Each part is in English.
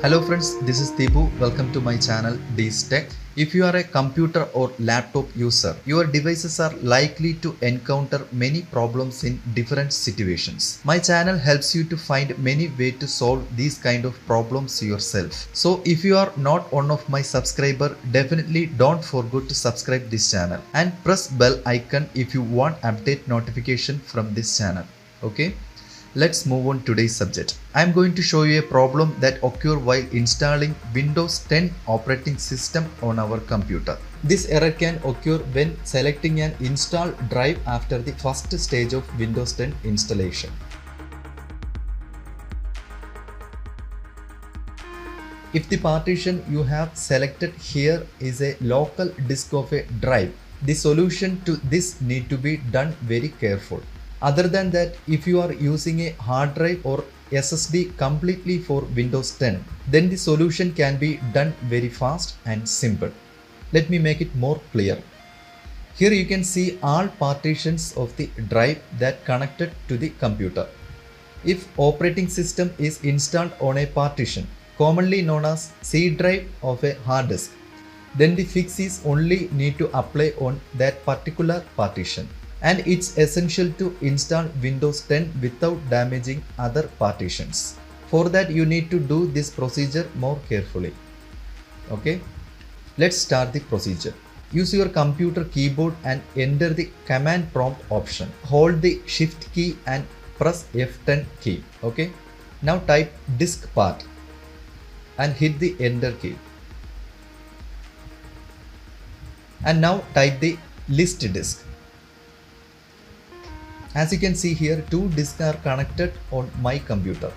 Hello friends, this is Deepu. Welcome to my channel Dees Tech. If you are a computer or laptop user, your devices are likely to encounter many problems in different situations. My channel helps you to find many ways to solve these kind of problems yourself. So if you are not one of my subscriber, definitely don't forget to subscribe this channel and press bell icon if you want update notification from this channel. Okay. Let's move on to today's subject. I am going to show you a problem that occurs while installing Windows 10 operating system on our computer. This error can occur when selecting an install drive after the first stage of Windows 10 installation. If the partition you have selected here is a local disk of a drive, the solution to this need to be done very careful. Other than that, if you are using a hard drive or SSD completely for Windows 10, then the solution can be done very fast and simple. Let me make it more clear. Here you can see all partitions of the drive that connected to the computer. If operating system is installed on a partition, commonly known as C drive of a hard disk, then the fix is only need to apply on that particular partition. And it's essential to install Windows 10 without damaging other partitions. For that you need to do this procedure more carefully. Okay, let's start the procedure. Use your computer keyboard and enter the command prompt option. Hold the shift key and press F10 key. Okay, now type disk part and hit the enter key. And now type the list disk. As you can see here, two disks are connected on my computer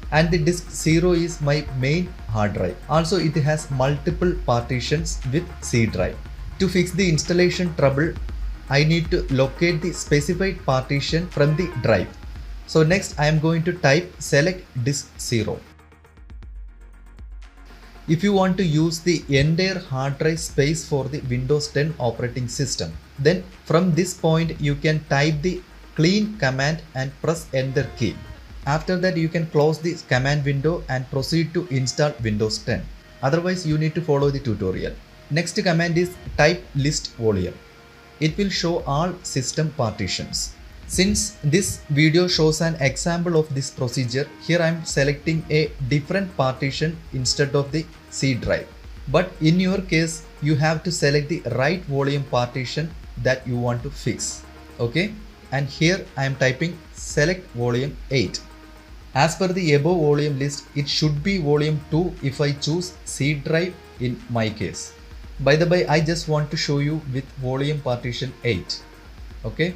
and the disk 0 is my main hard drive. Also it has multiple partitions with C drive. To fix the installation trouble, I need to locate the specified partition from the drive. So next I am going to type select disk 0. If you want to use the entire hard drive space for the Windows 10 operating system, then from this point you can type the clean command and press enter key. After that you can close the command window and proceed to install Windows 10. Otherwise you need to follow the tutorial. Next command is type list volume. It will show all system partitions. Since this video shows an example of this procedure, here I am selecting a different partition instead of the C drive. But in your case you have to select the right volume partition that you want to fix. Okay. And here I am typing select volume 8. As per the above volume list, it should be volume 2 if I choose C drive in my case. By the way, I just want to show you with volume partition 8. Okay.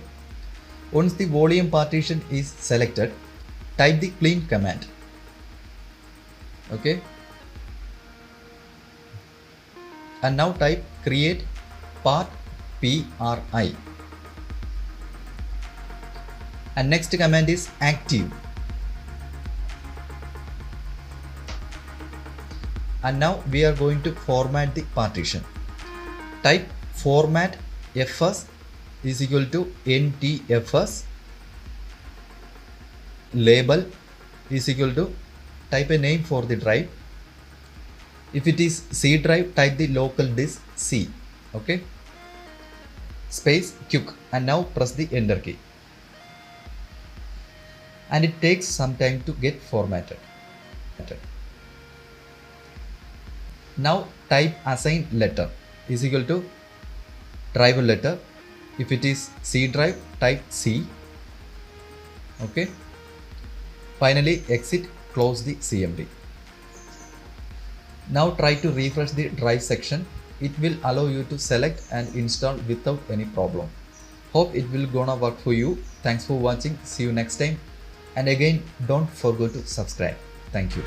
Once the volume partition is selected, type the clean command. Okay. And now type create part PRI. And next command is active. And now we are going to format the partition. Type format fs is equal to ntfs. Label is equal to type a name for the drive. If it is C drive, type the local disk C. Okay. Space q and now press the enter key. And it takes some time to get formatted. Now type assign letter is equal to driver letter. If it is C drive, type C. Okay. Finally exit, close the CMD. Now try to refresh the drive section. It will allow you to select and install without any problem. Hope it will gonna work for you. Thanks for watching. See you next time. And again, don't forget to subscribe. Thank you.